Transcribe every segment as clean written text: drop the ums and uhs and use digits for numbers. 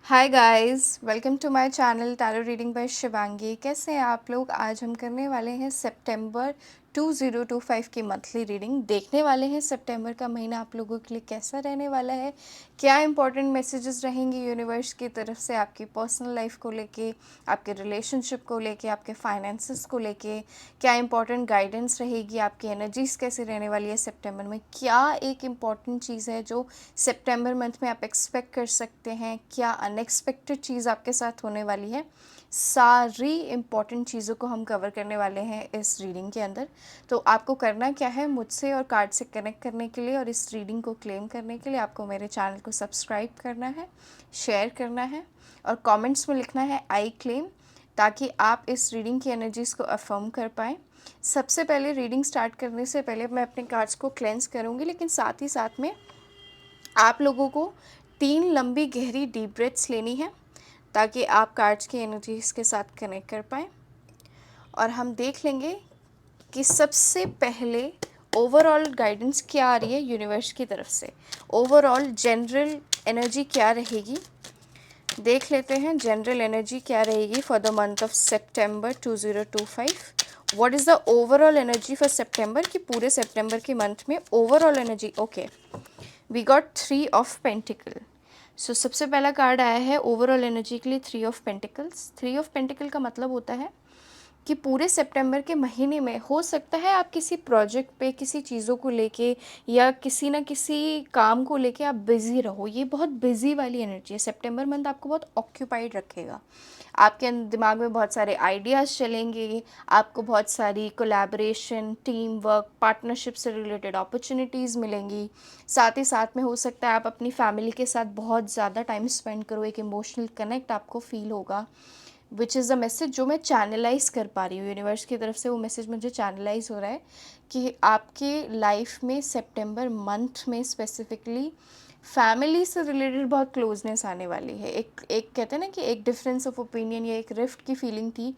Hi guys, welcome to my channel tarot reading by Shivangi. कैसे हैं आप लोग? आज हम करने वाले हैं सितंबर 2025 की मंथली रीडिंग। देखने वाले हैं सितंबर का महीना आप लोगों के लिए कैसा रहने वाला है, क्या इंपॉर्टेंट मैसेजेस रहेंगे यूनिवर्स की तरफ से आपकी पर्सनल लाइफ को लेके, आपके रिलेशनशिप को लेके, आपके फाइनेंसेस को लेके, क्या इंपॉर्टेंट गाइडेंस रहेगी, आपकी एनर्जीज कैसे रहने वाली है सितंबर में, क्या एक इम्पॉर्टेंट चीज़ है जो सितंबर मंथ में आप एक्सपेक्ट कर सकते हैं, क्या अनएक्सपेक्टेड चीज़ आपके साथ होने वाली है। सारी इम्पॉर्टेंट चीज़ों को हम कवर करने वाले हैं इस रीडिंग के अंदर। तो आपको करना क्या है, मुझसे और कार्ड से कनेक्ट करने के लिए और इस रीडिंग को क्लेम करने के लिए आपको मेरे चैनल को सब्सक्राइब करना है, शेयर करना है और कमेंट्स में लिखना है आई क्लेम, ताकि आप इस रीडिंग की एनर्जीज़ को अफर्म कर पाएँ। सबसे पहले रीडिंग स्टार्ट करने से पहले मैं अपने कार्ड्स को क्लेंस करूँगी, लेकिन साथ ही साथ में आप लोगों को 3 लंबी गहरी डीप ब्रेथ्स लेनी है ताकि आप कार्ड्स की एनर्जीज़ के साथ कनेक्ट कर पाएँ। और हम देख लेंगे कि सबसे पहले ओवरऑल गाइडेंस क्या आ रही है यूनिवर्स की तरफ से, ओवरऑल जनरल एनर्जी क्या रहेगी। देख लेते हैं जनरल एनर्जी क्या रहेगी for the month of September 2025। What is the overall energy for September, कि पूरे सितंबर के मंथ में overall energy. Okay, we got 3 of pentacle. So सबसे पहला कार्ड आया है ओवरऑल एनर्जी के लिए 3 ऑफ पेंटिकल्स। 3 ऑफ पेंटिकल का मतलब होता है कि पूरे सितंबर के महीने में हो सकता है आप किसी प्रोजेक्ट पे, किसी चीज़ों को लेके या किसी ना किसी काम को लेके आप बिज़ी रहो। ये बहुत बिज़ी वाली एनर्जी है। सितंबर मंथ आपको बहुत ऑक्यूपाइड रखेगा। आपके दिमाग में बहुत सारे आइडियाज़ चलेंगे, आपको बहुत सारी कोलैबोरेशन, टीम वर्क, पार्टनरशिप से रिलेटेड अपॉर्चुनिटीज़ मिलेंगी। साथ ही साथ में हो सकता है आप अपनी फैमिली के साथ बहुत ज़्यादा टाइम स्पेंड करो, एक इमोशनल कनेक्ट आपको फील होगा। विच इज़ अ मैसेज जो मैं चैनलाइज कर पा रही हूँ यूनिवर्स की तरफ से। वो मैसेज मुझे चैनलाइज हो रहा है कि आपके लाइफ में सितंबर मंथ में स्पेसिफिकली फैमिली से रिलेटेड बहुत क्लोजनेस आने वाली है। एक एक कहते हैं ना कि एक डिफरेंस ऑफ ओपिनियन या एक रिफ्ट की फीलिंग थी,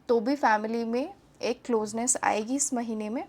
तो भी फैमिली में एक क्लोजनेस आएगी इस महीने में।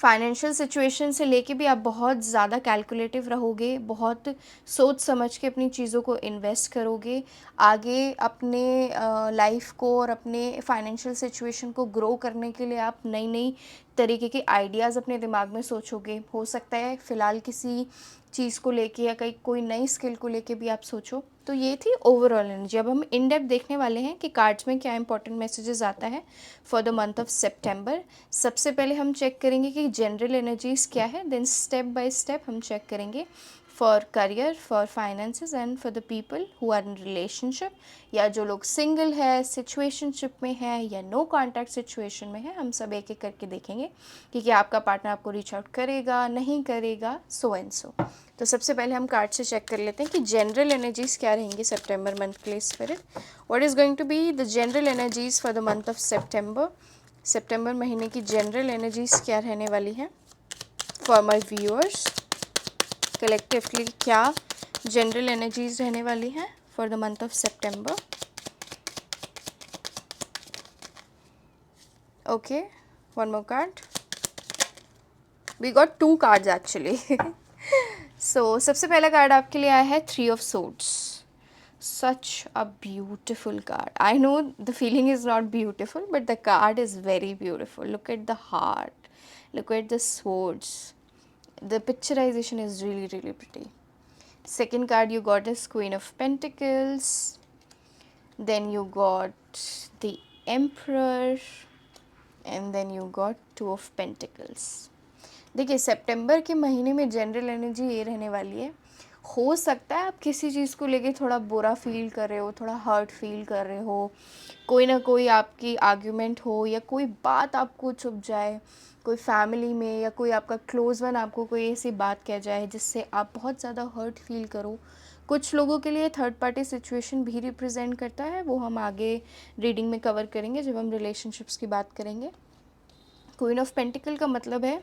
फाइनेंशियल सिचुएशन से लेके भी आप बहुत ज़्यादा कैलकुलेटिव रहोगे, बहुत सोच समझ के अपनी चीज़ों को इन्वेस्ट करोगे। आगे अपने लाइफ को और अपने फाइनेंशियल सिचुएशन को ग्रो करने के लिए आप नई नई तरीके के आइडियाज़ अपने दिमाग में सोचोगे। हो सकता है फ़िलहाल किसी चीज़ को लेके या कहीं कोई नई स्किल को लेके भी आप सोचो। तो ये थी ओवरऑल एनर्जी। अब हम इन डेप्थ देखने वाले हैं कि कार्ड्स में क्या इंपॉर्टेंट मैसेजेस आता है फॉर द मंथ ऑफ सितंबर। सबसे पहले हम चेक करेंगे कि जनरल एनर्जीज़ क्या है, देन स्टेप बाय स्टेप हम चेक करेंगे for career, for finances and for the people who are in relationship, या जो लोग सिंगल है, सिचुएशनशिप में है या नो कॉन्टैक्ट सिचुएशन में है। हम सब एक एक करके देखेंगे कि क्या आपका पार्टनर आपको रीच आउट करेगा, नहीं करेगा, सो एंड सो। तो सबसे पहले हम कार्ड से चेक कर लेते हैं कि जनरल एनर्जीज़ क्या रहेंगी सितंबर मंथ के लिए spirit. What is going to be the general energies for the month of सितंबर। सितंबर महीने की जनरल एनर्जीज़ क्या रहने वाली हैं फॉर माय व्यूअर्स। कलेक्टिवली क्या जनरल एनर्जीज़ रहने वाली हैं for the month of September. Okay, one more card. We got 2 cards actually. So सबसे पहला कार्ड आपके लिए आया है 3 of swords. Such a beautiful card. I know the feeling is not beautiful, but the card is very beautiful. Look at the heart, look at the swords. The picturization is really, really pretty. Second card you got is Queen of Pentacles. Then you got the Emperor. And then you got Two of Pentacles. देखिए सितंबर के महीने में general energy ये रहने वाली है। हो सकता है आप किसी चीज़ को लेके थोड़ा बुरा फील कर रहे हो, थोड़ा हर्ट फील कर रहे हो, कोई ना कोई आपकी आर्ग्यूमेंट हो या कोई बात आपको चुभ जाए, कोई फैमिली में या कोई आपका क्लोज वन आपको कोई ऐसी बात कह जाए जिससे आप बहुत ज़्यादा हर्ट फील करो। कुछ लोगों के लिए थर्ड पार्टी सिचुएशन भी रिप्रेजेंट करता है, वो हम आगे रीडिंग में कवर करेंगे जब हम रिलेशनशिप्स की बात करेंगे। क्वीन ऑफ पेंटिकल का मतलब है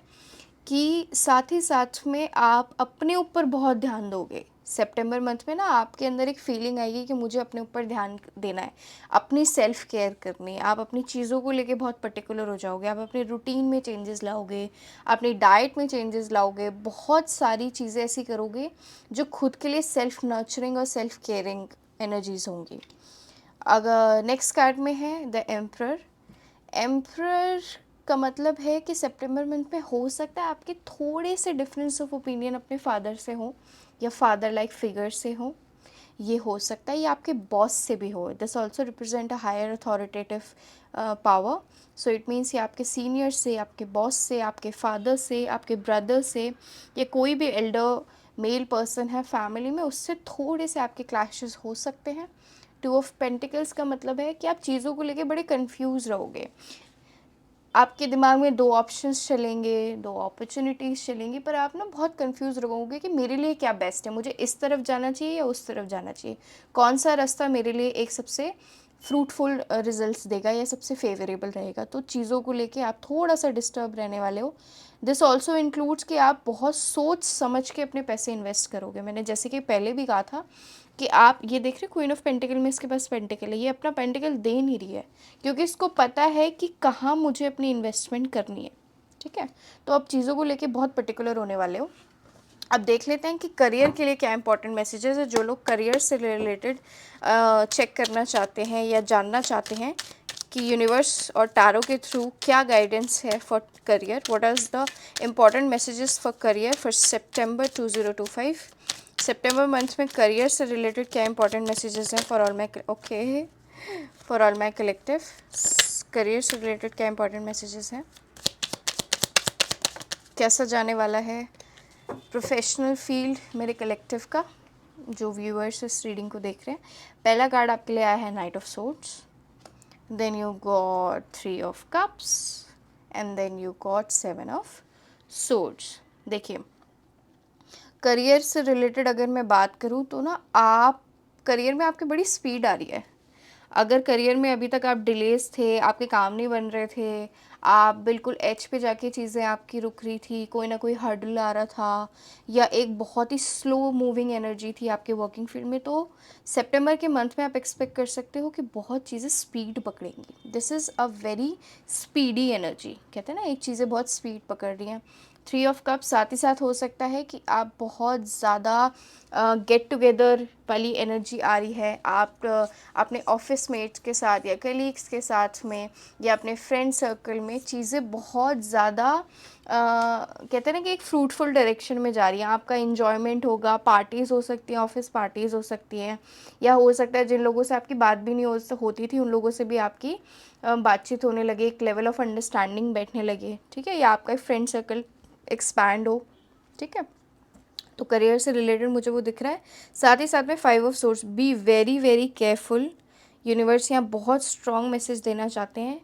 कि साथ ही साथ में आप अपने ऊपर बहुत ध्यान दोगे। सितंबर मंथ में ना आपके अंदर एक फीलिंग आएगी कि मुझे अपने ऊपर ध्यान देना है, अपनी सेल्फ केयर करनी है। आप अपनी चीज़ों को लेके बहुत पर्टिकुलर हो जाओगे, आप अपने रूटीन में चेंजेस लाओगे, अपनी डाइट में चेंजेस लाओगे, बहुत सारी चीज़ें ऐसी करोगे जो खुद के लिए सेल्फ नर्चरिंग और सेल्फ केयरिंग एनर्जीज होंगी। अगर नेक्स्ट कार्ड में है द एम्परर। एम्परर का मतलब है कि सितंबर मंथ में हो सकता है आपके थोड़े से डिफरेंस ऑफ ओपिनियन अपने फादर से हो या फादर लाइक फिगर से हो। ये हो सकता है, ये आपके बॉस से भी हो। This also represent a higher authoritative power. So it means ये आपके सीनियर से, आपके बॉस से, आपके फादर से, आपके ब्रदर से, या कोई भी एल्डर मेल पर्सन है फैमिली में, उससे थोड़े से आपके क्लैशेस हो सकते हैं। टू ऑफ पेंटिकल्स का मतलब है कि आप चीज़ों को लेके बड़े कंफ्यूज रहोगे। आपके दिमाग में दो ऑप्शंस चलेंगे, दो अपॉर्चुनिटीज़ चलेंगी, पर आप ना बहुत कंफ्यूज रहोगे कि मेरे लिए क्या बेस्ट है, मुझे इस तरफ जाना चाहिए या उस तरफ जाना चाहिए, कौन सा रास्ता मेरे लिए एक सबसे फ्रूटफुल रिजल्ट्स देगा या सबसे फेवरेबल रहेगा। तो चीज़ों को लेके आप थोड़ा सा डिस्टर्ब रहने वाले हो। दिस ऑल्सो इंक्लूड्स कि आप बहुत सोच समझ के अपने पैसे इन्वेस्ट करोगे। मैंने जैसे कि पहले भी कहा था कि आप ये देख रहे क्वीन ऑफ पेंटिकल में इसके पास पेंटिकल है, ये अपना पेंटिकल दे नहीं रही है क्योंकि इसको पता है कि कहाँ मुझे अपनी इन्वेस्टमेंट करनी है। ठीक है, तो आप चीज़ों को लेके बहुत पर्टिकुलर होने वाले हो। अब देख लेते हैं कि करियर के लिए क्या इंपॉर्टेंट मैसेजेस है। जो लोग करियर से रिलेटेड चेक करना चाहते हैं या जानना चाहते हैं कि यूनिवर्स और टैरो के थ्रू क्या गाइडेंस है for career, what are the important messages for career for सितंबर 2025। सितंबर मंथ में करियर से रिलेटेड क्या इंपॉर्टेंट मैसेजेस हैं for all my for all my collective. Career से रिलेटेड क्या इंपॉर्टेंट मैसेजेस हैं, कैसा जाने वाला है प्रोफेशनल फील्ड मेरे कलेक्टिव का, जो व्यूअर्स इस रीडिंग को देख रहे हैं। पहला कार्ड आपके लिए आया है knight of swords, then you got 3 of cups and then you got 7 of swords. देखिए, करियर से रिलेटेड अगर मैं बात करूँ तो ना आप करियर में आपकी बड़ी स्पीड आ रही है। अगर करियर में अभी तक आप डिलेस थे, आपके काम नहीं बन रहे थे, आप बिल्कुल एज पे जाके चीज़ें आपकी रुक रही थी, कोई ना कोई हर्डल आ रहा था, या एक बहुत ही स्लो मूविंग एनर्जी थी आपके वर्किंग फील्ड में, तो सितंबर के मंथ में आप एक्सपेक्ट कर सकते हो कि बहुत चीज़ें स्पीड पकड़ेंगी। This is a very speedy energy. कहते हैं ना, एक चीज़ें बहुत स्पीड पकड़ रही हैं। 3 ऑफ कप साथ ही साथ हो सकता है कि आप बहुत ज़्यादा गेट टुगेदर वाली एनर्जी आ रही है। आप अपने ऑफिस मेट्स के साथ या कलीग्स के साथ में या अपने फ्रेंड सर्कल में चीज़ें बहुत ज़्यादा कहते हैं ना कि एक फ्रूटफुल डायरेक्शन में जा रही हैं। आपका इन्जॉयमेंट होगा, पार्टीज़ हो सकती हैं, ऑफिस पार्टीज़ हो सकती हैं, या हो सकता है जिन लोगों से आपकी बात भी नहीं होती थी उन लोगों से भी आपकी बातचीत होने लगे, एक लेवल ऑफ अंडरस्टैंडिंग बैठने लगे। ठीक है, या आपका फ्रेंड सर्कल एक्सपैंड हो। ठीक है, तो करियर से रिलेटेड मुझे वो दिख रहा है। साथ ही साथ में 5 of source, be very very careful. Universe यहाँ बहुत स्ट्रॉन्ग मैसेज देना चाहते हैं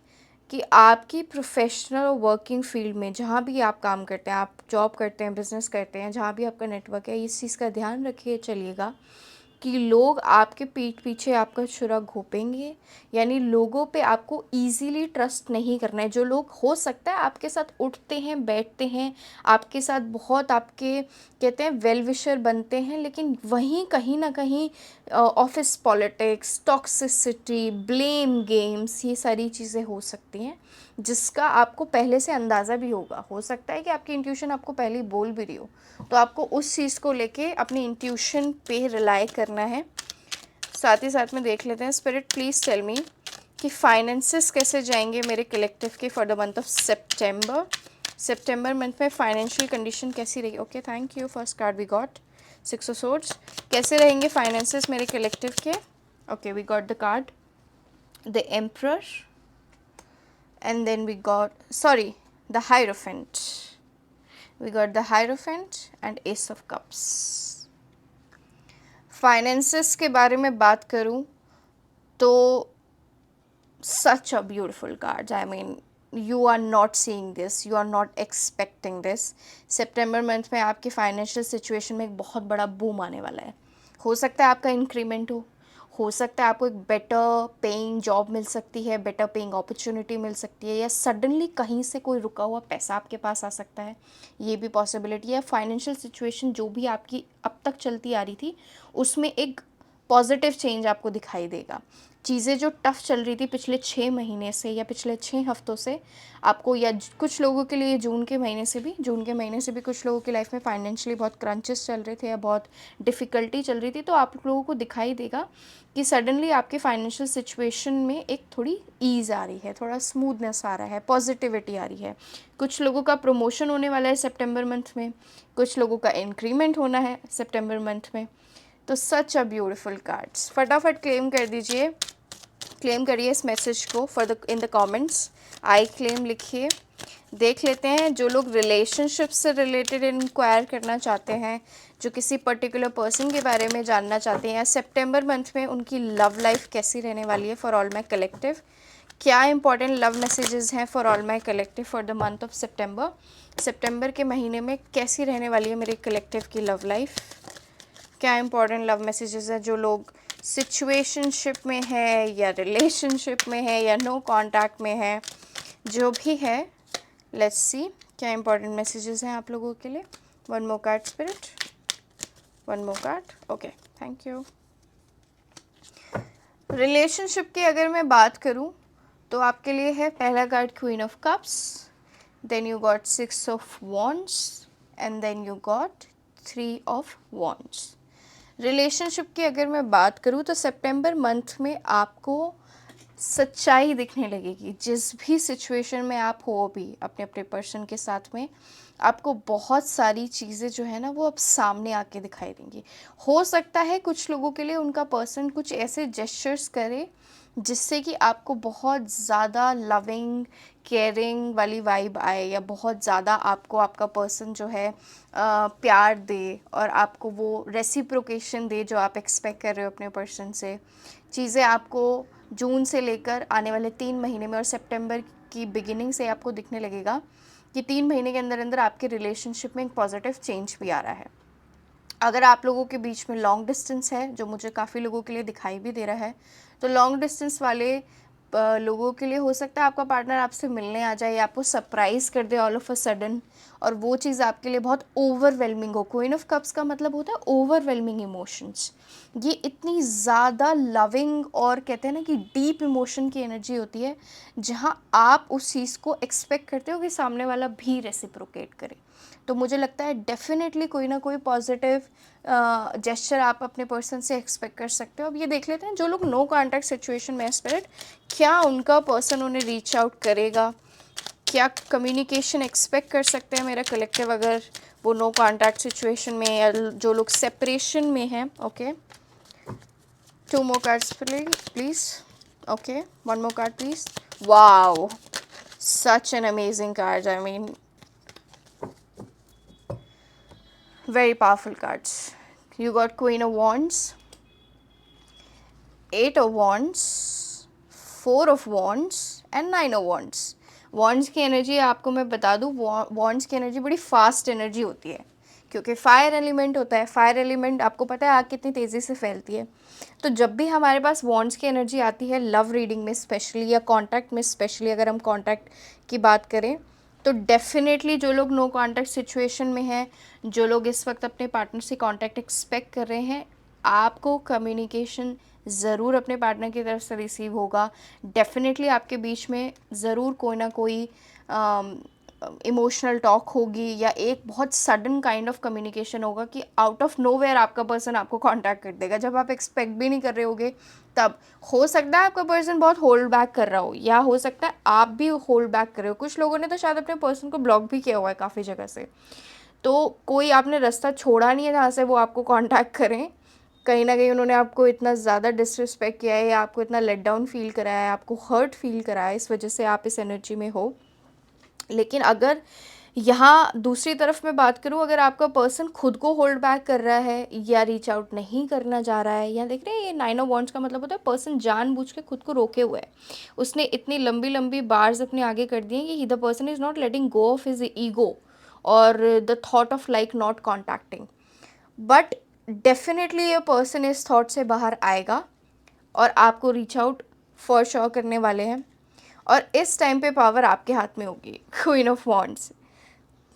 कि आपकी प्रोफेशनल और वर्किंग फील्ड में जहाँ भी आप काम करते हैं, आप जॉब करते हैं, बिजनेस करते हैं, जहाँ भी आपका नेटवर्क है, इस चीज़ का ध्यान रखिए चलिएगा कि लोग आपके पीठ पीछे आपका छुरा घोंपेंगे। यानी लोगों पे आपको इजीली ट्रस्ट नहीं करना है। जो लोग हो सकता है आपके साथ उठते हैं, बैठते हैं, आपके साथ बहुत आपके कहते हैं वेल विशर बनते हैं, लेकिन वहीं कहीं ना कहीं office politics, toxicity, blame games, ये सारी चीज़ें हो सकती हैं जिसका आपको पहले से अंदाज़ा भी होगा। हो सकता है कि आपकी इंट्यूशन आपको पहले ही बोल भी रही हो, तो आपको उस चीज़ को लेके अपनी इंट्यूशन पे रिलाई करना है। साथ ही साथ में देख लेते हैं, स्पिरिट प्लीज़ टेल मी कि फाइनेंसेस कैसे जाएंगे मेरे कलेक्टिव के फॉर द मंथ ऑफ सितंबर। सितंबर मंथ में फाइनेंशियल कंडीशन कैसी रही? Okay, thank you. First card we got 6 of swords. कैसे रहेंगे फाइनेंसेस मेरे कलेक्टिव के? Okay, we got the card the emperor and then we got the Hierophant. We got the Hierophant and Ace of Cups. Finances के बारे में बात करूं तो such a beautiful cards. I mean, you are not seeing this, you are not expecting this. September month में आपकी financial situation में एक बहुत बड़ा बूम आने वाला है। हो सकता है आपका इंक्रीमेंट हो सकता है आपको एक बेटर पेइंग जॉब मिल सकती है, बेटर पेइंग अपॉर्चुनिटी मिल सकती है, या सडनली कहीं से कोई रुका हुआ पैसा आपके पास आ सकता है, ये भी पॉसिबिलिटी है। फाइनेंशियल सिचुएशन जो भी आपकी अब तक चलती आ रही थी उसमें एक पॉजिटिव चेंज आपको दिखाई देगा। चीज़ें जो टफ़ चल रही थी पिछले 6 महीने से या पिछले 6 हफ्तों से आपको, या कुछ लोगों के लिए जून के महीने से भी कुछ लोगों की लाइफ में फाइनेंशियली बहुत क्रंचेस चल रहे थे या बहुत डिफ़िकल्टी चल रही थी, तो आप लोगों को दिखाई देगा कि सडनली आपके फाइनेंशियल सिचुएशन में एक थोड़ी ईज़ आ रही है, थोड़ा स्मूथनेस आ रहा है, पॉजिटिविटी आ रही है। कुछ लोगों का प्रमोशन होने वाला है सितंबर मंथ में, कुछ लोगों का इंक्रीमेंट होना है सितंबर मंथ में। तो सच अ ब्यूटीफुल कार्ड्स। फटाफट क्लेम कर दीजिए, क्लेम करिए इस मैसेज को in the comments. I claim लिखिए। देख लेते हैं जो लोग रिलेशनशिप से रिलेटेड इंक्वायर करना चाहते हैं, जो किसी पर्टिकुलर पर्सन के बारे में जानना चाहते हैं, सितंबर मंथ में उनकी लव लाइफ कैसी रहने वाली है फॉर ऑल माई कलेक्टिव। क्या इंपॉर्टेंट लव मैसेजेस हैं for all my collective for the month of सितंबर। सितंबर के महीने में कैसी रहने वाली है मेरे कलेक्टिव की लव लाइफ। क्या इंपॉर्टेंट लव मैसेजेस हैं जो लोग सिचुएशनशिप में है या रिलेशनशिप में है या नो कांटेक्ट में है, जो भी है। लेट्स सी क्या इंपॉर्टेंट मैसेजेस हैं आप लोगों के लिए। One more card spirit, one more card. Okay, thank you. Relationship की अगर मैं बात करूं तो आपके लिए है पहला card queen of cups, then you got 6 of wands and then you got 3 of wands. Relationship की अगर मैं बात करूं तो सितंबर मंथ में आपको सच्चाई दिखने लगेगी। जिस भी सिचुएशन में आप हो अभी अपने अपने पर्सन के साथ में, आपको बहुत सारी चीज़ें जो है ना वो अब सामने आके दिखाई देंगी। हो सकता है कुछ लोगों के लिए उनका पर्सन कुछ ऐसे जेस्चर्स करे जिससे कि आपको बहुत ज़्यादा लविंग केयरिंग वाली वाइब आए, या बहुत ज़्यादा आपको आपका पर्सन जो है प्यार दे और आपको वो रेसिप्रोकेशन दे जो आप एक्सपेक्ट कर रहे हो अपने पर्सन से। चीज़ें आपको जून से लेकर आने वाले 3 महीने में और सितंबर की बिगिनिंग से आपको दिखने लगेगा कि 3 महीने के अंदर अंदर आपके रिलेशनशिप में एक पॉजिटिव चेंज भी आ रहा है। अगर आप लोगों के बीच में लॉन्ग डिस्टेंस है, जो मुझे काफ़ी लोगों के लिए दिखाई भी दे रहा है, तो लॉन्ग डिस्टेंस वाले लोगों के लिए हो सकता है आपका पार्टनर आपसे मिलने आ जाए या आपको सरप्राइज़ कर they all of a sudden, और वो चीज़ आपके लिए बहुत ओवरवेलमिंग हो। क्वीन ऑफ कप्स का मतलब होता है ओवरवेलमिंग इमोशंस। ये इतनी ज़्यादा लविंग और कहते हैं ना कि डीप इमोशन की एनर्जी होती है, जहाँ आप उस चीज़ को एक्सपेक्ट करते हो कि सामने वाला भी रेसिप्रोकेट करे। तो मुझे लगता है डेफिनेटली कोई ना कोई पॉजिटिव जेस्चर आप अपने पर्सन से एक्सपेक्ट कर सकते हो। अब ये देख लेते हैं जो लोग नो कॉन्टैक्ट सिचुएशन में स्पिरिट, क्या उनका पर्सन उन्हें रीच आउट करेगा, क्या कम्युनिकेशन एक्सपेक्ट कर सकते हैं मेरा कलेक्टिव अगर वो नो कॉन्टैक्ट सिचुएशन में, या जो लोग सेपरेशन में हैं। Okay, 2 more cards please. Okay, 1 more card please. Wow, such an amazing card. I mean, very powerful cards. You got Queen of Wands, 8 of Wands, 4 of Wands and 9 of Wands. Wands की energy आपको मैं बता दूँ, wands की energy बड़ी fast energy होती है, क्योंकि फायर एलिमेंट होता है। फायर एलिमेंट आपको पता है आग कितनी तेज़ी से फैलती है। तो जब भी हमारे पास वॉन्ड्स की एनर्जी आती है लव रीडिंग में स्पेशली, या कॉन्टैक्ट में स्पेशली, अगर हम कॉन्टैक्ट की बात करें तो डेफिनेटली जो लोग नो कॉन्टैक्ट सिचुएशन में हैं, जो लोग इस वक्त अपने पार्टनर से कॉन्टैक्ट एक्सपेक्ट कर रहे हैं, आपको कम्युनिकेशन ज़रूर अपने पार्टनर की तरफ से रिसीव होगा। डेफिनेटली आपके बीच में ज़रूर कोई ना कोई इमोशनल टॉक होगी, या एक बहुत सडन काइंड ऑफ कम्युनिकेशन होगा कि आउट ऑफ नोवेयर आपका पर्सन आपको कांटेक्ट कर देगा जब आप एक्सपेक्ट भी नहीं कर रहे होगे। तब हो सकता है आपका पर्सन बहुत होल्ड बैक कर रहा हो, या हो सकता है आप भी होल्ड बैक कर रहे हो। कुछ लोगों ने तो शायद अपने पर्सन को ब्लॉक भी किया हुआ है काफ़ी जगह से। तो कोई आपने रास्ता छोड़ा नहीं है जहाँ से वो आपको कांटेक्ट करें। कहीं ना कहीं उन्होंने आपको इतना ज़्यादा डिसरिस्पेक्ट किया है, या आपको इतना लेट डाउन फील कराया है, आपको हर्ट फील कराया है, इस वजह से आप इस एनर्जी में हो। लेकिन अगर यहाँ दूसरी तरफ मैं बात करूँ, अगर आपका पर्सन खुद को होल्ड बैक कर रहा है या रीच आउट नहीं करना चाह रहा है, या देख रहे हैं ये 9 ऑफ वॉन्ड्स का मतलब होता है पर्सन जानबूझ के खुद को रोके हुए है। उसने इतनी लंबी लंबी बार्स अपने आगे कर दिए कि the person is not letting go of his ego और the thought of like not contacting. But definitely ये पर्सन इस थॉट से बाहर आएगा, और आपको रीच आउट फॉर श्योर करने वाले हैं। और इस टाइम पे पावर आपके हाथ में होगी, queen of wands.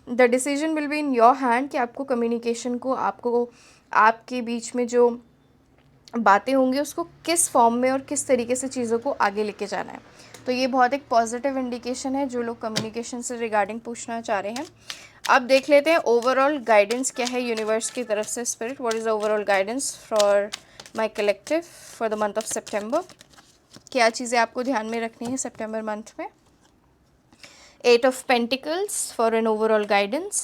The decision will be in your hand कि आपको कम्युनिकेशन को, आपको आपके बीच में जो बातें होंगी उसको किस फॉर्म में और किस तरीके से चीज़ों को आगे लेके जाना है। तो ये बहुत एक पॉजिटिव इंडिकेशन है जो लोग कम्युनिकेशन से रिगार्डिंग पूछना चाह रहे हैं। अब देख लेते हैं ओवरऑल गाइडेंस क्या है यूनिवर्स की तरफ से। Spirit, what is overall guidance for my collective for the month of September. क्या चीज़ें आपको ध्यान में रखनी है सितंबर मंथ में। 8 of Pentacles for an overall guidance.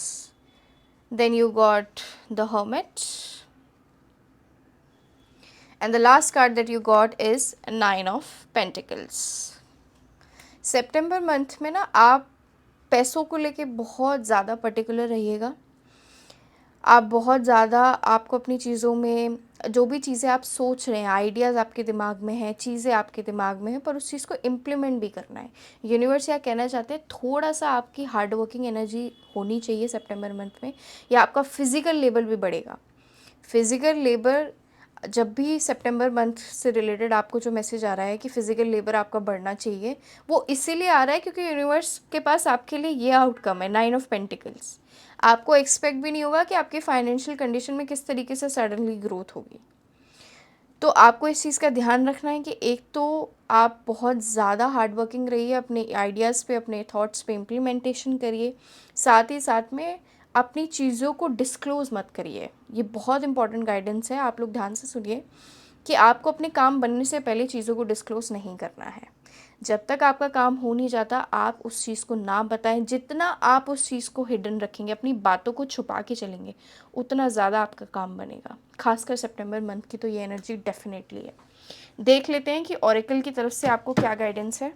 Then you got the Hermit. And the last card that you got is 9 of Pentacles. September month में ना आप पैसों को लेके बहुत ज़्यादा पर्टिकुलर रहिएगा। आप बहुत ज़्यादा, आपको अपनी चीज़ों में जो भी चीज़ें आप सोच रहे हैं, आइडियाज़ आपके दिमाग में हैं, चीज़ें आपके दिमाग में हैं, पर उस चीज़ को इम्प्लीमेंट भी करना है। यूनिवर्स यहाँ कहना चाहते हैं थोड़ा सा आपकी हार्ड वर्किंग एनर्जी होनी चाहिए सितंबर मंथ में, या आपका फिज़िकल लेवल भी बढ़ेगा। फिज़िकल लेबर, जब भी सितंबर मंथ से रिलेटेड आपको जो मैसेज आ रहा है कि फ़िज़िकल लेबर आपका बढ़ना चाहिए, वो इसीलिए आ रहा है क्योंकि यूनिवर्स के पास आपके लिए ये आउटकम है, 9 ऑफ पेंटिकल्स। आपको एक्सपेक्ट भी नहीं होगा कि आपकी फाइनेंशियल कंडीशन में किस तरीके से सडनली ग्रोथ होगी। तो आपको इस चीज़ का ध्यान रखना है कि एक तो आप बहुत ज़्यादा हार्ड वर्किंग रहिए, अपने आइडियाज़ पे, अपने थॉट्स पे इम्प्लीमेंटेशन करिए। साथ ही साथ में अपनी चीज़ों को डिस्क्लोज़ मत करिए। ये बहुत इंपॉर्टेंट गाइडेंस है, आप लोग ध्यान से सुनिए कि आपको अपने काम बनने से पहले चीज़ों को डिस्क्लोज़ नहीं करना है। जब तक आपका काम हो नहीं जाता आप उस चीज़ को ना बताएं। जितना आप उस चीज़ को हिडन रखेंगे, अपनी बातों को छुपा के चलेंगे, उतना ज़्यादा आपका काम बनेगा। खासकर सितंबर मंथ की तो ये एनर्जी डेफिनेटली है। देख लेते हैं कि ऑरेकल की तरफ से आपको क्या गाइडेंस है।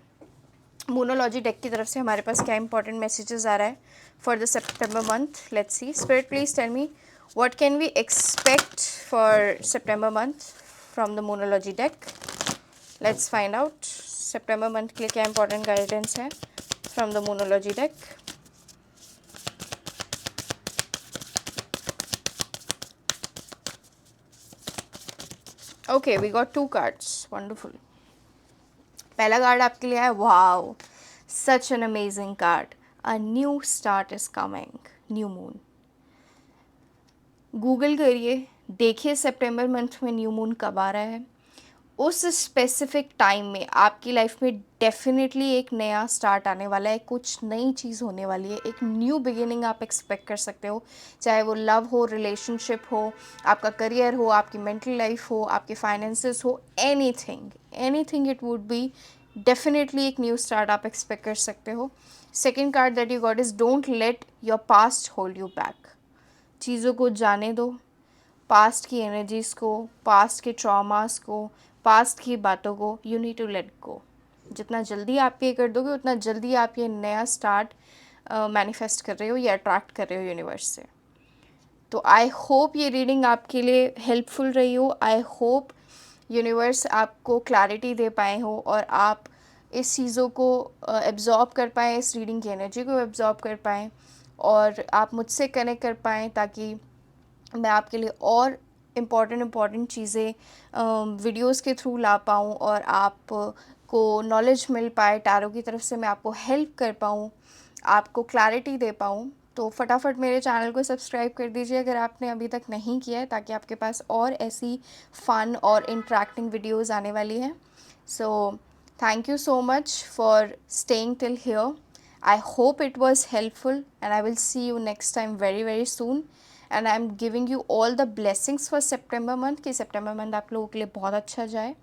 मोनोलॉजी डेक की तरफ से हमारे पास क्या इंपॉर्टेंट मैसेजेस आ रहा है for the September month. Let's see. Spirit, please tell me what can we expect for September month from the Moonology deck. Let's find out September month के लिए क्या इंपॉर्टेंट गाइडेंस है from the Moonology deck. Okay, we got 2 cards, wonderful. पहला card आपके लिए है, wow, such an amazing card, a new start is coming, new moon. Google करिए, देखिए सितंबर मंथ में न्यू मून कब आ रहा है। उस स्पेसिफिक टाइम में आपकी लाइफ में डेफिनेटली एक नया स्टार्ट आने वाला है, कुछ नई चीज़ होने वाली है, एक न्यू बिगिनिंग आप एक्सपेक्ट कर सकते हो। चाहे वो लव हो, रिलेशनशिप हो, आपका करियर हो, आपकी मेंटल लाइफ हो, आपके फाइनेंसेस हो, anything anything it would be, definitely एक न्यू स्टार्ट आप एक्सपेक्ट कर सकते हो। Second card that you got is don't let your past hold you back. चीज़ों को जाने दो, पास्ट की एनर्जीज़ को, पास्ट के ट्रॉमास को, पास्ट की बातों को, you need to let go. जितना जल्दी आप ये कर दोगे उतना जल्दी आप ये नया स्टार्ट मैनिफेस्ट कर रहे हो या अट्रैक्ट कर रहे हो यूनिवर्स से। तो आई होप ये रीडिंग आपके लिए हेल्पफुल रही हो। आई होप यूनिवर्स आपको क्लैरिटी दे पाए हो और आप इस चीज़ों को एब्जॉर्ब कर पाएँ, इस रीडिंग की एनर्जी को एब्जॉर्ब कर पाएँ और आप मुझसे कनेक्ट कर पाएँ, ताकि मैं आपके लिए और इम्पॉर्टेंट चीज़ें वीडियोस के थ्रू ला पाऊँ और आप को नॉलेज मिल पाए। टैरो की तरफ से मैं आपको हेल्प कर पाऊँ, आपको क्लैरिटी दे पाऊँ। तो फटाफट मेरे चैनल को सब्सक्राइब कर दीजिए अगर आपने अभी तक नहीं किया है, ताकि आपके पास और ऐसी फ़न और इंटरेक्टिंग वीडियोस आने वाली हैं। So thank you so much for staying till here. I hope it was helpful and I will see you next time very soon. And I am giving you all the blessings for September month कि September month आप लोगों के लिए बहुत अच्छा जाए.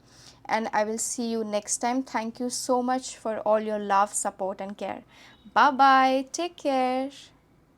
And I will see you next time. Thank you so much for all your love, support and care. Bye bye. Take care.